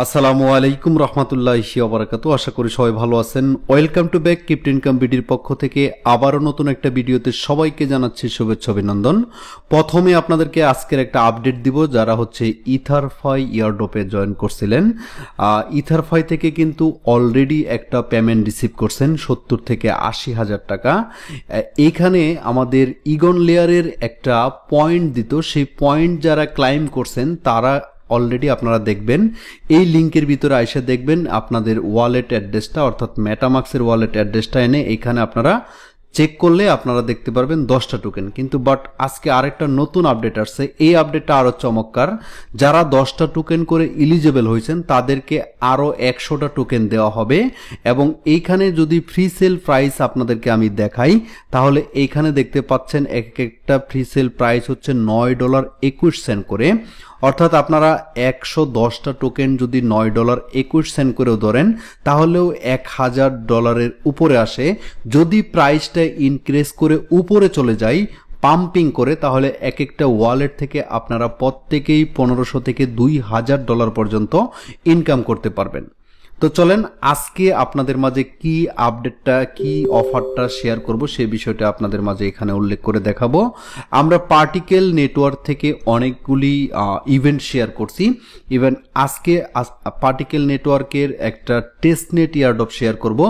আসসালামু আলাইকুম রহমতুল্লাহি ওয়া বারাকাতুহু। আশা করি সবাই ভালো আছেন। Welcome to back crypto income বিডির পক্ষ থেকে আবারও নতুন একটা ভিডিওতে সবাইকে জানাচ্ছি শুভেচ্ছা অভিনন্দন। প্রথমে আপনাদেরকে আজকের একটা আপডেট দিব, যারা হচ্ছে ইথারফাই ইয়ারড্রপে জয়েন করছিলেন। ইথারফাই থেকে কিন্তু অলরেডি একটা পেমেন্ট রিসিভ করছেন 70 থেকে 80 হাজার টাকা। এইখানে আমাদের ইগন লেয়ারের একটা পয়েন্ট দিত, সেই পয়েন্ট যারা ক্লাইম করছেন তারা অলরেডি আপনারা দেখবেন এই লিঙ্কের ভিতরে এসে দেখবেন আপনাদের ওয়ালেট অ্যাড্রেসটা, অর্থাৎ মেটামাক্সের ওয়ালেট অ্যাড্রেসটা এনে এখানে আপনারা চেক করলে আপনারা দেখতে পারবেন 10টা টোকেন। কিন্তু বাট আজকে আরেকটা নতুন আপডেট আসছে, এই আপডেটটা আরো চমৎকার। যারা 10টা টোকেন করে এলিজিবল হয়েছেন তাদেরকে আরো 100টা টোকেন দেওয়া হবে। এবং এইখানে যদি ফ্রি সেল প্রাইস আপনাদেরকে আমি দেখাই, তাহলে এইখানে দেখতে পাচ্ছেন এক একটা ফ্রি সেল প্রাইস হচ্ছে $9.21 করে। অর্থাৎ আপনারা 110টা টোকেন যদি $9.21 করেও ধরেন তাহলেও $1000 উপরে আসে। যদি প্রাইসটা ইনক্রিজ করে উপরে চলে যায় পাম্পিং করে, তাহলে এক একটা ওয়ালেট থেকে আপনারা প্রত্যেকেই $1500 থেকে $2000 পর্যন্ত ইনকাম করতে পারবেন। তো চলেন আজকে আপনাদের মাঝে কি আপডেটটা, কি অফারটা শেয়ার করব সেই বিষয়টা আপনাদের মাঝে এখানে উল্লেখ করে দেখাবো। আমরা পার্টিকেল নেটওয়ার্ক থেকে অনেকগুলি ইভেন্ট শেয়ার করছি। ইভেন আজকে পার্টিকেল নেটওয়ার্কের একটা টেস্টনেট ইয়ারড্রপ শেয়ার করব,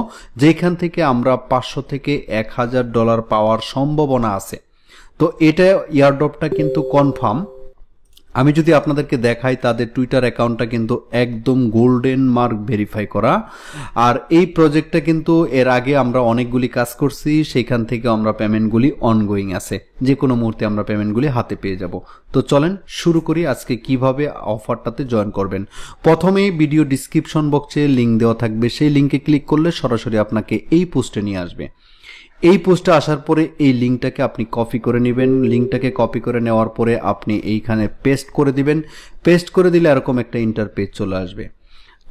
যেখান থেকে আমরা $500 থেকে $1000 পাওয়ার সম্ভাবনা আছে। তো এটা ইয়ারড্রপটা কিন্তু কনফার্ম। আমি যদি আপনাদেরকে দেখাই, তাদের টুইটার অ্যাকাউন্টটা কিন্তু একদম গোল্ডেন মার্ক ভেরিফাই করা। আর এই প্রজেক্টটা কিন্তু এর আগে আমরা অনেকগুলি কাজ করছি, সেখান থেকে আমরা পেমেন্টগুলি অনগোয়িং আছে, যে কোনো মুহূর্তে আমরা পেমেন্টগুলি হাতে পেয়ে যাব। তো চলেন শুরু করি আজকে কিভাবে অফারটাতে জয়েন করবেন। প্রথমেই ভিডিও ডিসক্রিপশন বক্সে লিঙ্ক দেওয়া থাকবে, সেই লিঙ্কে ক্লিক করলে সরাসরি আপনাকে এই পোস্টে নিয়ে আসবে। এই পোস্টে আসার পরে এই লিঙ্কটাকে আপনি কপি করে নেবেন। লিঙ্কটাকে কপি করে নেওয়ার পরে আপনি এইখানে পেস্ট করে দিবেন। পেস্ট করে দিলে এরকম একটা ইন্টারপেজ চলে আসবে।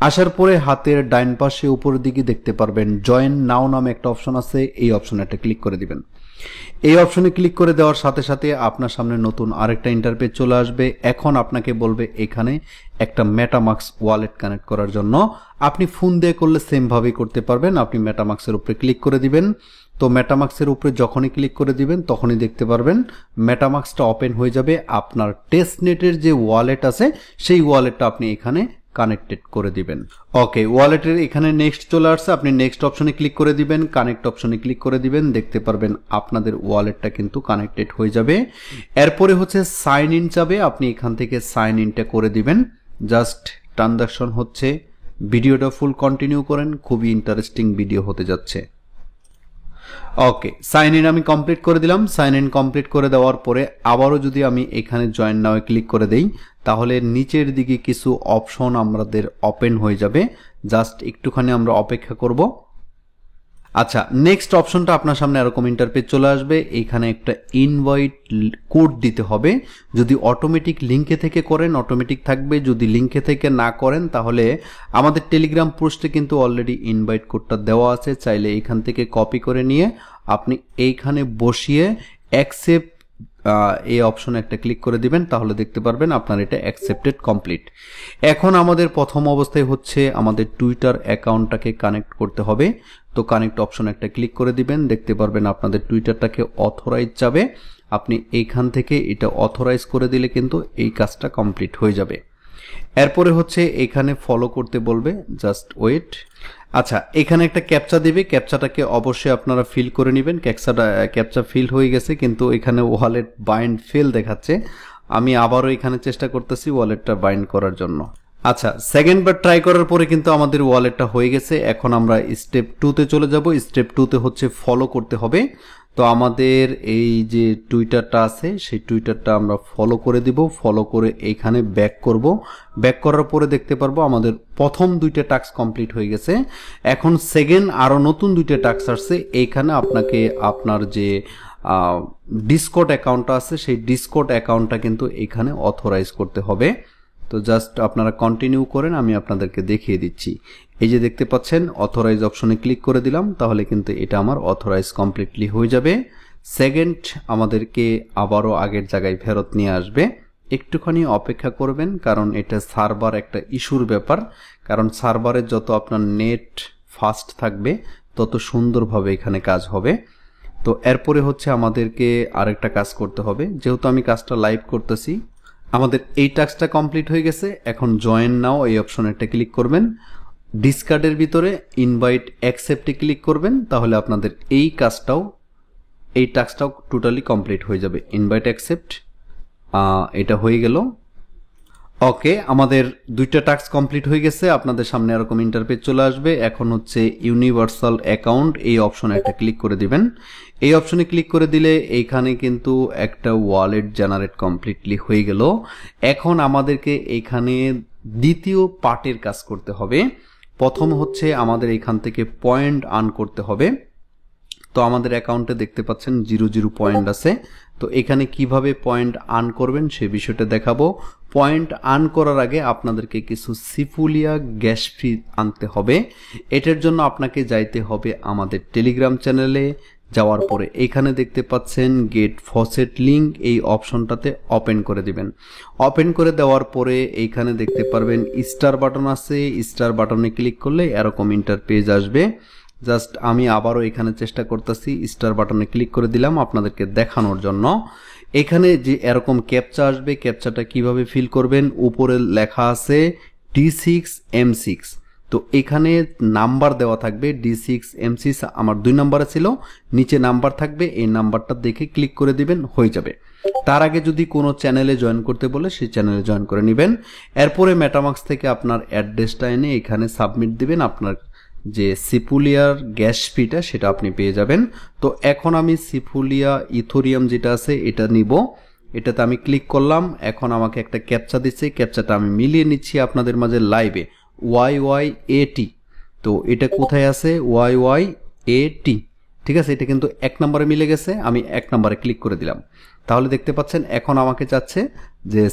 আসার পরে হাতের ডাইন পাশে উপরের দিকে দেখতে পারবেন জয়েন নাও নামে একটা অপশন আছে, এই অপশনে একটা ক্লিক করে দিবেন। এই অপশনে ক্লিক করে দেওয়ার সাথে সাথে আপনার সামনে নতুন আরেকটা ইন্টারপেজ চলে আসবে। এখন আপনাকে বলবে এখানে একটা মেটামাক্স ওয়ালেট কানেক্ট করার জন্য। আপনি ফোন দিয়ে করলে সেম ভাবেই করতে পারবেন। আপনি মেটামাক্সের উপরে ক্লিক করে দিবেন। তো মেটামাক্সের উপরে যখনই ক্লিক করে দিবেন তখনই দেখতে পারবেন মেটামাক্সটা ওপেন হয়ে যাবে। আপনার টেস্টনেটের যে ওয়ালেট আছে সেই ওয়ালেটটা আপনি এখানে কানেক্টেড করে দিবেন। ওকে, ওয়ালেটের এখানে নেক্সট চলে আসছে, আপনি নেক্সট অপশনে ক্লিক করে দিবেন, কানেক্ট অপশনে ক্লিক করে দিবেন। দেখতে পারবেন আপনাদের ওয়ালেটটা কিন্তু কানেক্টেড হয়ে যাবে। এরপরে হচ্ছে সাইন ইন যাবে, আপনি এখান থেকে সাইন ইনটা করে দিবেন। জাস্ট ট্রানজাকশন হচ্ছে, ভিডিওটা ফুল কন্টিনিউ করেন, খুবই ইন্টারেস্টিং ভিডিও হতে যাচ্ছে। ওকে, সাইন ইন আমি কমপ্লিট করে দিলাম। সাইন ইন কমপ্লিট করে দেওয়ার পরে আবারও যদি আমি এখানে জয়েন নাও ক্লিক করে দেই, তাহলে নিচের দিকে কিছু অপশন আমাদের ওপেন হয়ে যাবে। জাস্ট একটুখানি আমরা অপেক্ষা করব। আচ্ছা, নেক্সট অপশনটা আপনার সামনে এরকম ইন্টারপেজ চলে আসবে। এইখানে একটা ইনভাইট কোড দিতে হবে। যদি অটোমেটিক লিঙ্কে থেকে করেন অটোমেটিক থাকবে, যদি লিঙ্কে থেকে না করেন তাহলে আমাদের টেলিগ্রাম পোস্টে কিন্তু অলরেডি ইনভাইট কোডটা দেওয়া আছে। চাইলে এইখান থেকে কপি করে নিয়ে আপনি এইখানে বসিয়ে অ্যাকসেপ্ট এই অপশনে একটা ক্লিক করে দিবেন, তাহলে দেখতে পারবেন আপনার এটা অ্যাকসেপ্টেড কমপ্লিট। এখন আমাদের প্রথম অবস্থায় হচ্ছে আমাদের টুইটার অ্যাকাউন্টটাকে কানেক্ট করতে হবে। তো কানেক্ট অপশনে একটা ক্লিক করে দিবেন, দেখতে পারবেন আপনাদের টুইটারটাকে অথরাইজ যাবে। আপনি এইখান থেকে এটা অথরাইজ করে দিলে কিন্তু এই কাজটা কমপ্লিট হয়ে যাবে। এরপরে হচ্ছে এখানে ফলো করতে বলবে, জাস্ট ওয়েট। আচ্ছা, এখানে একটা ক্যাপচা দিবে, ক্যাপচাটাকে অবশ্যই আপনারা ফিল করে নেবেন। ক্যাপচা ফিল হয়ে গেছে, কিন্তু এখানে ওয়ালেট বাইন্ড ফেল দেখাচ্ছে। আমি আবারও এখানে চেষ্টা করতেছি ওয়ালেটটা বাইন্ড করার জন্য। আচ্ছা, সেকেন্ড বার ট্রাই করার পরে কিন্তু আমাদের ওয়ালেটটা হয়ে গেছে। এখন আমরা স্টেপ 2তে চলে যাব। স্টেপ 2তে হচ্ছে ফলো করতে হবে। তো আমাদের এই যে টুইটারটা আছে সেই টুইটারটা আমরা ফলো করে দিব। ফলো করে এইখানে ব্যাক করব। ব্যাক করার পরে দেখতে পারবো আমাদের প্রথম 2টা টাস্ক কমপ্লিট হয়ে গেছে। এখন সেকেন্ড আরো নতুন 2টা টাস্ক আসছে। এইখানে আপনাকে আপনার যে ডিসকর্ড অ্যাকাউন্টটা আছে সেই ডিসকর্ড অ্যাকাউন্টটা কিন্তু এখানে অথরাইজ করতে হবে। তো জাস্ট আপনারা কন্টিনিউ করেন, আমি আপনাদেরকে দেখিয়ে দিচ্ছি। এই যে দেখতে পাচ্ছেন অথরাইজ অপশনে ক্লিক করে দিলাম, তাহলে কিন্তু এটা আমার অথরাইজ কমপ্লিটলি হয়ে যাবে। সেকেন্ড আমাদেরকে আবারও আগের জায়গায় ফেরত নিয়ে আসবে। একটুখানি অপেক্ষা করবেন, কারণ এটা সার্ভার একটা ইস্যুর ব্যাপার। কারণ সার্ভারের যত আপনার নেট ফাস্ট থাকবে তত সুন্দরভাবে এখানে কাজ হবে। তো এরপরে হচ্ছে আমাদেরকে আরেকটা কাজ করতে হবে। যেহেতু আমি কাজটা লাইভ করতেছি, আমাদের এই টাস্কটা কমপ্লিট হয়ে গেছে। এখন জয়েন নাও এই অপশনে একটা ক্লিক করবেন। ডিসকার্ডের ভিতরে ইনভাইট অ্যাকসেপ্টে ক্লিক করবেন, তাহলে আপনাদের এই টাস্কটাও টোটালি কমপ্লিট হয়ে যাবে। ইনভাইট অ্যাকসেপ্ট, এটা হয়ে গেল। ওকে, আমাদের 2টা টাস্ক কমপ্লিট হয়ে গেছে। আপনাদের সামনে এরকম ইন্টারপেজ চলে আসবে। এখন হচ্ছে ইউনিভার্সাল অ্যাকাউন্ট, এই অপশনে একটা ক্লিক করে দিবেন। এই অপশনে ক্লিক করে দিলে এইখানে কিন্তু একটা ওয়ালেট জেনারেট কমপ্লিটলি হয়ে গেল। এখন আমাদেরকে এখানে দ্বিতীয় পার্টের কাজ করতে হবে। প্রথম হচ্ছে আমাদের এখান থেকে পয়েন্ট আর্ন করতে হবে। তো আমাদের অ্যাকাউন্টে দেখতে পাচ্ছেন 00 পয়েন্ট আছে। তো এখানে কিভাবে পয়েন্ট আর্ন করবেন সে বিষয়টা দেখাবো। পয়েন্ট আর্ন করার আগে আপনাদেরকে কিছু সিফুলিয়া গ্যাস ফি আনতে হবে। এটার জন্য আপনাকে যাইতে হবে আমাদের টেলিগ্রাম চ্যানেলে। যাওয়ার পরে এখানে দেখতে পাচ্ছেন গেট ফসেট লিঙ্ক, এই অপশনটাতে ওপেন করে দিবেন। ওপেন করে দেওয়ার পরে এইখানে দেখতে পারবেন স্টার বাটন আছে। স্টার বাটনে ক্লিক করলে এরকম ইন্টারপেজ আসবে। জাস্ট আমি আবারও এখানে চেষ্টা করতেছি, স্টার বাটনে ক্লিক করে দিলাম আপনাদেরকে দেখানোর জন্য। এখানে যে এরকম ক্যাপচা আসবে, ক্যাপচাটা কিভাবে ফিল করবেন, উপরে লেখা আছে D6M6। তো এখানে নাম্বার দেওয়া থাকবে D6M6, আমার 2 নম্বরে ছিল, নিচে নাম্বার থাকবে, এই নাম্বারটা দেখে ক্লিক করে দিবেন, হয়ে যাবে। তার আগে যদি কোনো চ্যানেলে জয়েন করতে বলে সেই চ্যানেলে জয়েন করে নেবেন। এরপরে মেটামাক্স থেকে আপনার অ্যাড্রেসটা এনে এখানে সাবমিট দিবেন। আপনার যে সিফুলিয়ার গ্যাস ফিটা সেটা আপনি পেয়ে যাবেন। তো এখন আমি সিফুলিয়া ইথোরিয়াম যেটা আছে এটা নিব। এটাতে আমি ক্লিক করলাম। এখন আমাকে একটা ক্যাপচা দিচ্ছে, ক্যাপচাটা আমি মিলিয়ে নিচ্ছি আপনাদের মাঝে লাইভে। YYAT, তো এটা কোথায় আছে? YYAT, ঠিক আছে। এটা কিন্তু 1 নম্বরে মিলে গেছে। আমি 1 নম্বরে ক্লিক করে দিলাম। তাহলে দেখতে পাচ্ছেন এখন আমাকে চাচ্ছে যে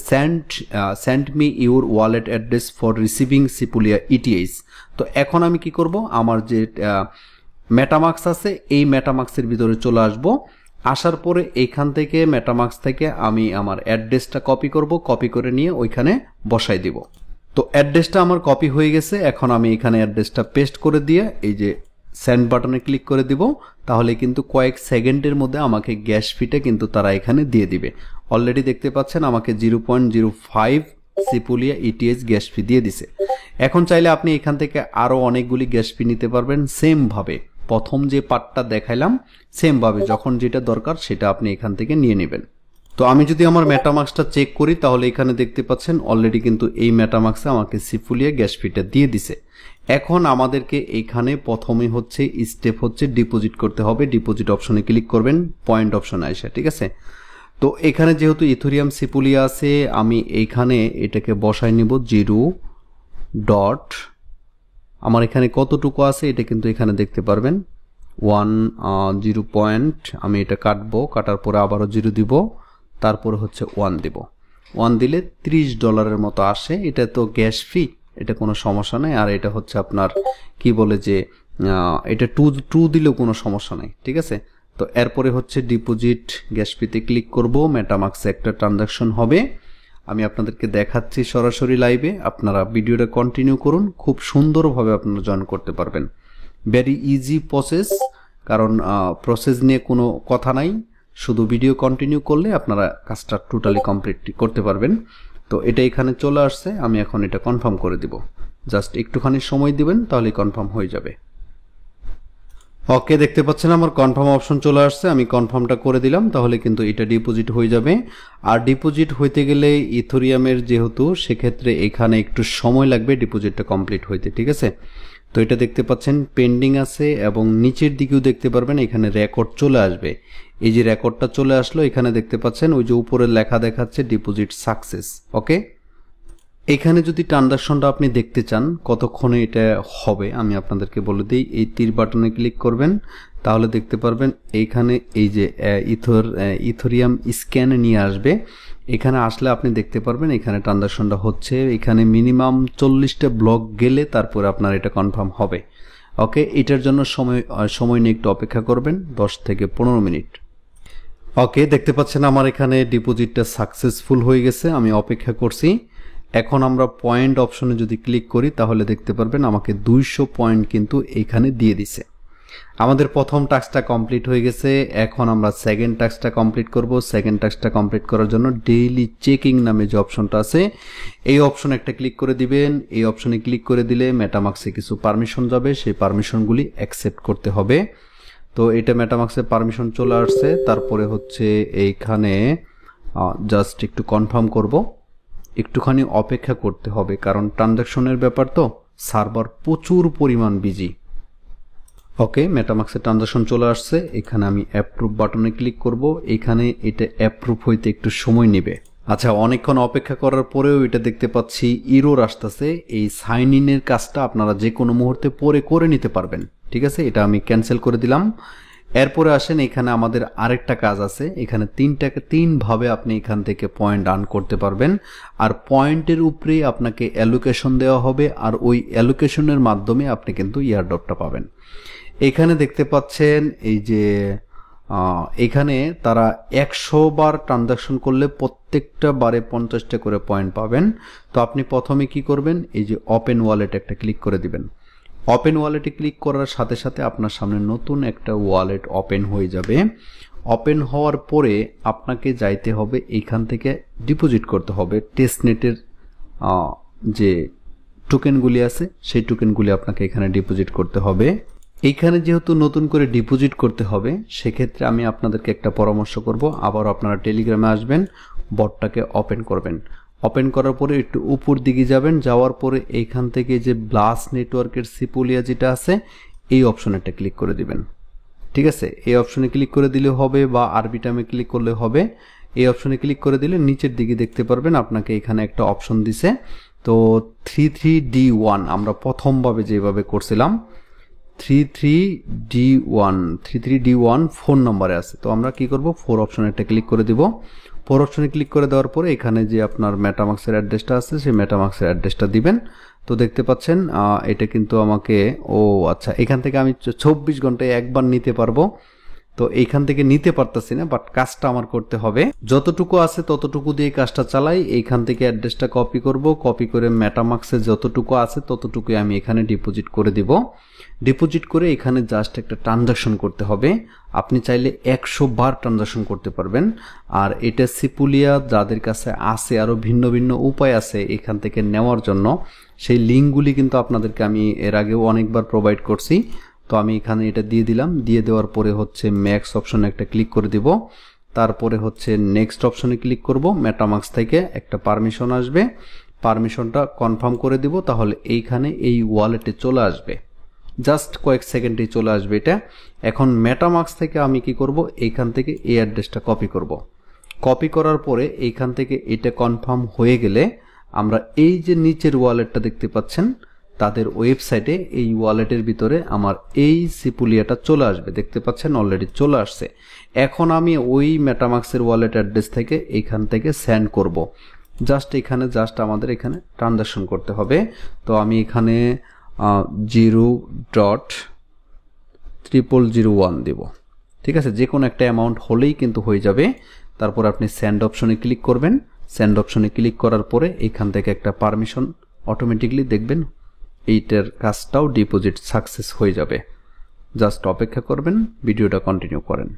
send me your wallet address for receiving Sepolia ETH। তো এখন আমি কি করব, আমার যে মেটামাক্স আছে এই মেটামাক্সের ভিতরে চলে আসব। আসার পরে এইখান থেকে মেটামাক্স থেকে আমি আমার অ্যাড্রেসটা কপি করব, কপি করে নিয়ে ওইখানে বসাই দিব। তো অ্যাড্রেসটা আমার কপি হয়ে গেছে। এখন আমি এখানে অ্যাড্রেসটা পেস্ট করে দিয়ে এই যে সেন্ড বাটনে ক্লিক করে দিব। তাহলে কিন্তু কয়েক সেকেন্ডের মধ্যে আমাকে গ্যাস ফিটা কিন্তু তারা এখানে দিয়ে দিবে। অলরেডি দেখতে পাচ্ছেন আমাকে 0.05 সিফুলিয়া ETH গ্যাস ফি দিয়ে দিছে। এখন চাইলে আপনি এখান থেকে আরো অনেকগুলি গ্যাস ফি নিতে পারবেন সেম ভাবে। প্রথম যে পার্টটা দেখাইলাম সেম ভাবে যখন যেটা দরকার সেটা আপনি এখান থেকে নিয়ে নেবেন। তো আমি যদি আমার মেটামাক্সটা চেক করি তাহলে এখানে দেখতে পাচ্ছেন অলরেডি কিন্তু এই মেটামাক্সে আমাকে সিফুলিয়া গ্যাস ফিটা দিয়ে দিছে। এখন আমাদেরকে এখানে প্রথমে হচ্ছে স্টেপ হচ্ছে ডিপোজিট করতে হবে। ডিপোজিট অপশনে ক্লিক করবেন, পয়েন্ট অপশনে আসে, ঠিক আছে। তো এখানে যেহেতু ইথোরিয়াম সিফুলিয়া আছে আমি এইখানে এটাকে বসাই নিব 0. আমার এখানে কতটুকু আছে এটা কিন্তু এখানে দেখতে পারবেন 0 পয়েন্ট। আমি এটা কাটবো, কাটার পরে আবারও 0 দিব, তারপরে হচ্ছে 1 দিব। 1 দিলে $30 মতো আসে। এটা তো গ্যাস ফি, এটা কোনো সমস্যা নেই। আর এটা হচ্ছে আপনার কি বলে যে এটা 2 দিলেও কোনো সমস্যা নেই, ঠিক আছে। তো এরপরে হচ্ছে ডিপোজিট গ্যাস ফিতে ক্লিক করব। মেটামাক্সে একটা ট্রানজাকশন হবে, আমি আপনাদেরকে দেখাচ্ছি সরাসরি লাইভে। আপনারা ভিডিওটা কন্টিনিউ করুন, খুব সুন্দরভাবে আপনারা জয়েন করতে পারবেন। ভেরি ইজি প্রসেস, কারণ প্রসেস নিয়ে কোনো কথা নাই, শুধু ভিডিও কন্টিনিউ করলে আপনারা কাজটা টোটালি কমপ্লিট করতে পারবেন। তো এটা এখানে চলে আসছে, আমি এখন এটা কনফার্ম করে দিব। জাস্ট একটুখানি সময় দিবেন তাহলে কনফার্ম হয়ে যাবে। ওকে, দেখতে পাচ্ছেন আমার কনফার্ম অপশন চলে আসছে। আমি কনফার্মটা করে দিলাম, তাহলে কিন্তু এটা ডিপোজিট হয়ে যাবে। আর ডিপোজিট হইতে গেলে ইথোরিয়ামের যেহেতু, সেক্ষেত্রে এখানে একটু সময় লাগবে ডিপোজিটটা কমপ্লিট হইতে, ঠিক আছে। তো এটা দেখতে পাচ্ছেন পেন্ডিং আছে এবং নিচের দিকেও দেখতে পারবেন এখানে রেকর্ড চলে আসবে। এই যে রেকর্ডটা চলে আসলো, এখানে দেখতে পাচ্ছেন ওই যে উপরে লেখা দেখাচ্ছে ডিপোজিট সাকসেস। ওকে, এখানে যদি ট্রানজাকশনটা আপনি দেখতে চান কতক্ষণে এটা হবে আমি আপনাদেরকে বলে দিই। এই তীর বাটনে ক্লিক করবেন, তাহলে দেখতে পারবেন এইখানে এই যে ইথোরিয়াম স্ক্যানে নিয়ে আসবে। এখানে আসলে আপনি দেখতে পারবেন এখানে ট্রানজাকশনটা হচ্ছে। এখানে মিনিমাম 40টা ব্লক গেলে তারপরে আপনার এটা কনফার্ম হবে। ওকে, এটার জন্য সময় নিয়ে একটু অপেক্ষা করবেন 10 থেকে 15 মিনিট। ওকে, দেখতে পাচ্ছেন আমার এখানে ডিপোজিটটা সাকসেসফুল হয়ে গেছে। আমি অপেক্ষা করছি। এখন আমরা পয়েন্ট অপশনে যদি ক্লিক করি তাহলে দেখতে পারবেন আমাকে 200 পয়েন্ট কিন্তু এখানে দিয়ে দিছে। আমাদের প্রথম টাস্কটা কমপ্লিট হয়ে গেছে। এখন আমরা সেকেন্ড টাস্কটা কমপ্লিট করব। সেকেন্ড টাস্কটা কমপ্লিট করার জন্য ডেইলি চেকিং নামে যে অপশনটা আছে এই অপশনে একটা ক্লিক করে দিবেন। এই অপশনে ক্লিক করে দিলে মেটামাক্সে কিছু পারমিশন যাবে, সেই পারমিশনগুলি অ্যাকসেপ্ট করতে হবে। তো এটা মেটামাক্সে পারমিশন চলে আসছে। তারপরে হচ্ছে এইখানে জাস্ট একটু কনফার্ম করব, একটুখানি অপেক্ষা করতে হবে কারণ ট্রানজাকশনের ব্যাপার তো, সার্ভার প্রচুর পরিমাণ বিজি। ওকে, মেটামাক্সের ট্রানজাকশন চলে আসছে। এখানে আমি অ্যাপ্রুভ বাটনে ক্লিক করব। এখানে এটা অ্যাপ্রুভ হইতে একটু সময় নেবে। আচ্ছা, অনেকক্ষণ অপেক্ষা করার পরেও এটা দেখতে পাচ্ছি ইরর আসতেছে। এই সাইন ইনের কাজটা আপনারা যে কোনো মুহূর্তে পরে করে নিতে পারবেন। ঠিক আছে, এটা আমি ক্যান্সেল করে দিলাম। এরপরে আসেন, এখানে আমাদের আরেকটা কাজ আছে। এখানে তিনভাবে আপনি এখান থেকে পয়েন্ট আর্ন করতে পারবেন। আর পয়েন্টের উপরে আপনাকে অ্যালোকেশন দেওয়া হবে, আর ওই অ্যালোকেশনের মাধ্যমে আপনি কিন্তু ইয়ারড্রপটা পাবেন। এখানে দেখতে পাচ্ছেন এই যে এখানে তারা 100 বার ট্রানজাকশন করলে প্রত্যেকটা বারে 50টা করে পয়েন্ট পাবেন। তো আপনি প্রথমে কি করবেন, এই যে ওপেন ওয়ালেট একটা ক্লিক করে দিবেন। ওপেন ওয়ালেটে ক্লিক করার সাথে সাথে আপনার সামনে নতুন একটা ওয়ালেট ওপেন হয়ে যাবে। ওপেন হওয়ার পরে আপনাকে যাইতে হবে, এইখান থেকে ডিপোজিট করতে হবে। টেস্টনেটের যে টোকেনগুলি আছে সেই টোকেনগুলি আপনাকে এখানে ডিপোজিট করতে হবে। এইখানে যেহেতু নতুন করে ডিপোজিট করতে হবে, সেক্ষেত্রে আমি আপনাদেরকে একটা পরামর্শ করব, আবার আপনারা টেলিগ্রামে আসবেন, বটটাকে ওপেন করবেন। ওপেন করার পরে একটু উপর দিকে যাবেন, যাওয়ার পরে এইখান থেকে যে ব্লাস নেটওয়ার্কের সিপুলিয়া যেটা আছে এই অপশনে একটা ক্লিক করে দিবেন। ঠিক আছে, এই অপশনে ক্লিক করে দিলে হবে, বা আরবিটামে ক্লিক করলে হবে। এই অপশনে ক্লিক করে দিলে নিচের দিকে দেখতে পারবেন আপনাকে এখানে একটা অপশন দিছে। তো 33D1 আমরা প্রথমভাবে যেভাবে করছিলাম 33D1 ফোন নম্বরে আছে। তো আমরা কি করব, 4 অপশনে একটা ক্লিক করে দিব। 4 অপশনে ক্লিক করে দেওয়ার পরে এখানে যে আপনার মেটামাক্সের অ্যাড্রেসটা আছে সেই মেটামাক্সের অ্যাড্রেসটা দিবেন। তো দেখতে পাচ্ছেন এটা কিন্তু আমাকে আচ্ছা, এখান থেকে আমি 24 ঘন্টায় একবার নিতে পারবো। তো এইখান থেকে নিতে পারতেছি না, বাট কাজটা আমার করতে হবে। যতটুকু আছে ততটুকু দিয়ে কাজটা চালাই। এইখান থেকে অ্যাড্রেসটা কপি করব, কপি করে মেটামাক্সে যতটুকু আছে ততটুকুই আমি এখানে ডিপোজিট করে দিব। ডিপোজিট করে এখানে জাস্ট একটা ট্রানজাকশন করতে হবে। আপনি চাইলে 100 বার ট্রানজাকশন করতে পারবেন। আর এটা সিপুলিয়া যাদের কাছে আছে, আরও ভিন্ন ভিন্ন উপায় আছে এখান থেকে নেওয়ার জন্য, সেই লিঙ্কগুলি কিন্তু আপনাদেরকে আমি এর আগেও অনেকবার প্রোভাইড করছি। তো আমি এখানে এটা দিয়ে দিলাম। দিয়ে দেওয়ার পরে হচ্ছে ম্যাক্স অপশনে একটা ক্লিক করে দিব। তারপরে হচ্ছে নেক্সট অপশনে ক্লিক করব। মেটামাক্স থেকে একটা পারমিশন আসবে, পারমিশনটা কনফার্ম করে দিব, তাহলে এইখানে এই ওয়ালেটে চলে আসবে। জাস্ট কয়েক সেকেন্ডেই চলে আসবে এটা। এখন মেটামাক্স থেকে আমি কি করব, এইখান থেকে এই অ্যাড্রেসটা কপি করব। কপি করার পরে এইখান থেকে এটা কনফার্ম হয়ে গেলে আমরা এই যে নিচের ওয়ালেটটা দেখতে পাচ্ছেন তাদের ওয়েবসাইটে এই ওয়ালেটের ভিতরে আমার এই সিপুলিয়াটা চলে আসবে। দেখতে পাচ্ছেন অলরেডি চলে আসছে। এখন আমি ওই মেটামাক্সের ওয়ালেট অ্যাড্রেস থেকে এইখান থেকে সেন্ড করব। জাস্ট আমাদের এখানে ট্রানজাকশন করতে হবে। তো আমি এখানে 0.0001 দেব। ঠিক আছে, যে কোনো একটা অ্যামাউন্ট হলেই কিন্তু হয়ে যাবে। তারপর আপনি সেন্ড অপশনে ক্লিক করবেন। সেন্ড অপশনে ক্লিক করার পরে এখান থেকে একটা পারমিশন অটোমেটিকলি দেখবেন এইটার কাজটাও ডিপোজিট সাকসেস হয়ে যাবে। জাস্ট অপেক্ষা করবেন, ভিডিওটা কন্টিনিউ করেন।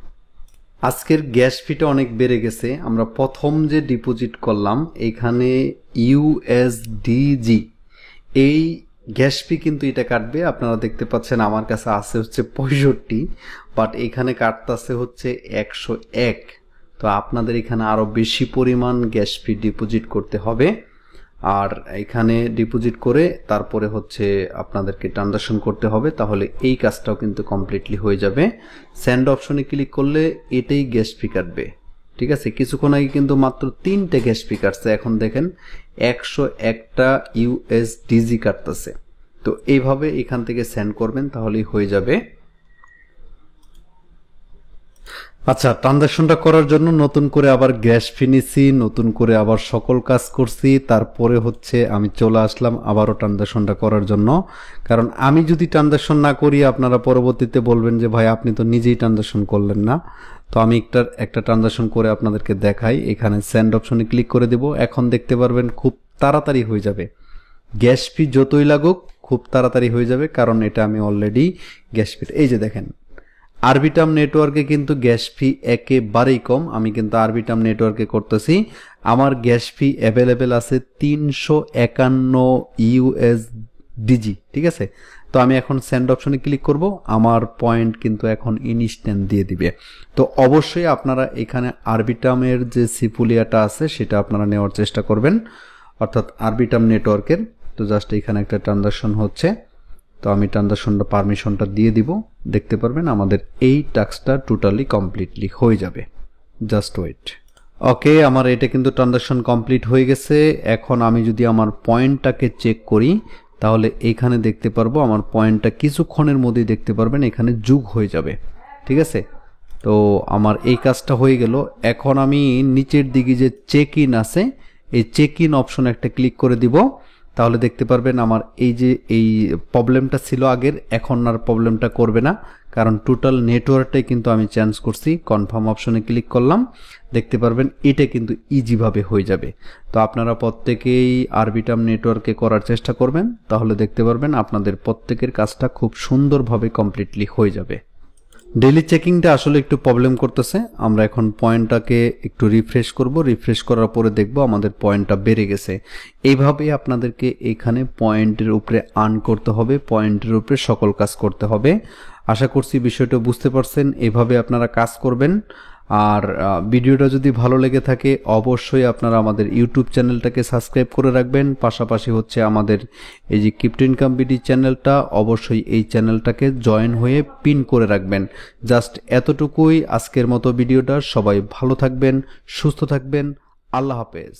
আজকের গ্যাস ফিটা অনেক বেড়ে গেছে। আমরা প্রথম যে ডিপোজিট করলাম এখানে USDG, এই গ্যাস ফি কিন্তু এটা কাটবে। আপনারা দেখতে পাচ্ছেন আমার কাছে আছে হচ্ছে 65, বাট এখানে কাটতেছে হচ্ছে 101। তো আপনাদের এখানে আরও বেশি পরিমাণ গ্যাস ফি ডিপোজিট করতে হবে। আর এখানে ডিপোজিট করে তারপরে হচ্ছে আপনাদেরকে ট্রানজাকশন করতে হবে, তাহলে এই কাজটাও কিন্তু কমপ্লিটলি হয়ে যাবে। সেন্ড অপশনে ক্লিক করলে এটাই গ্যাস ফি কাটবে। ঠিক আছে, কিছুক্ষণ আগে কিন্তু মাত্র 3টে গ্যাস ফি কাটছে, এখন দেখেন 101টা USDG কাটতেছে। তো এইভাবে এখান থেকে সেন্ড করবেন, তাহলেই হয়ে যাবে। আচ্ছা, ট্রানজাকশনটা করার জন্য নতুন করে আবার গ্যাস ফি নিছি, নতুন করে আবার সকল কাজ করছি, তারপরে হচ্ছে আমি চলে আসলাম আবারও ট্রানজাকশনটা করার জন্য। কারণ আমি যদি ট্রানজাকশন না করি আপনারা পরবর্তীতে বলবেন যে ভাই আপনি তো নিজেই ট্রানজাকশন করলেন না। তো আমি একটা ট্রানজাকশন করে আপনাদেরকে দেখাই। এখানে সেন্ড অপশনে ক্লিক করে দেব। এখন দেখতে পারবেন খুব তাড়াতাড়ি হয়ে যাবে। গ্যাস ফি যতই লাগুক খুব তাড়াতাড়ি হয়ে যাবে, কারণ এটা আমি অলরেডি গ্যাস ফি, এই যে দেখেন আরবিটাম নেটওয়ার্কে কিন্তু গ্যাস ফি একেবারেই কম। আমি কিন্তু আরবিটাম নেটওয়ার্কে করতেছি, আমার গ্যাস ফি অ্যাভেলেবেল আছে 351 USDG, ঠিক আছে। তো আমি এখন সেন্ড অপশনে ক্লিক করব, আমার পয়েন্ট কিন্তু এখন ইনস্ট্যান্ট দিয়ে দিবে। তো অবশ্যই আপনারা এখানে আরবিটামের যে সিপুলিয়াটা আছে সেটা আপনারা নেওয়ার চেষ্টা করবেন, অর্থাৎ আরবিটাম নেটওয়ার্কের। তো জাস্ট এখানে একটা ট্রানজাকশন হচ্ছে, তো আমি ট্রানজাকশনটা পারমিশনটা দিয়ে দিব। দেখতে পারবেন আমাদের এই টাস্কটা টোটালি কমপ্লিটলি হয়ে যাবে। Just wait. ওকে, আমার এটা কিন্তু ট্রানজাকশন কমপ্লিট হয়ে গেছে। এখন আমি যদি আমার পয়েন্টটাকে চেক করি তাহলে এইখানে দেখতে পারবো আমার পয়েন্টটা কিছুক্ষণের মধ্যেই দেখতে পারবেন এখানে যোগ হয়ে যাবে, ঠিক আছে। তো আমার এই কাজটা হয়ে গেল। এখন আমি নিচের দিকে যে চেক ইন আছে এই চেক ইন অপশন একটা ক্লিক করে দিব, তাহলে দেখতে পারবেন আমার এই প্রবলেমটা ছিল আগের, এখন আর প্রবলেমটা করবে না, কারণ টোটাল নেটওয়ার্কটাই কিন্তু আমি চেঞ্জ করছি। কনফার্ম অপশনে ক্লিক করলাম, দেখতে পারবেন এটা কিন্তু ইজিভাবে হয়ে যাবে। তো আপনারা প্রত্যেকেই আরবিটাম নেটওয়ার্কে করার চেষ্টা করবেন, তাহলে দেখতে পারবেন আপনাদের প্রত্যেকের কাজটা খুব সুন্দরভাবে কমপ্লিটলি হয়ে যাবে। ডেইলি চেকিংটা আসলে একটু প্রবলেম করতেছে। আমরা এখন পয়েন্টটাকে একটু রিফ্রেশ করব, রিফ্রেশ করার পরে দেখব আমাদের পয়েন্টটা বেড়ে গেছে। এইভাবে আপনাদেরকে এখানে পয়েন্টের উপরে আর্ন করতে হবে, পয়েন্টের উপরে সকল কাজ করতে হবে। আশা করছি বিষয়টা বুঝতে পারছেন। এভাবে আপনারা কাজ করবেন। আর ভিডিওটা যদি ভালো লেগে থাকে অবশ্যই আপনারা আমাদের ইউটিউব চ্যানেলটাকে সাবস্ক্রাইব করে রাখবেন। পাশাপাশি হচ্ছে আমাদের এই যে ক্রিপ্টো ইনকাম বিডি চ্যানেলটা, অবশ্যই এই চ্যানেলটাকে জয়েন হয়ে পিন করে রাখবেন। জাস্ট এতটুকুই আজকের মতো ভিডিওটা। সবাই ভালো থাকবেন, সুস্থ থাকবেন। আল্লাহ হাফেজ।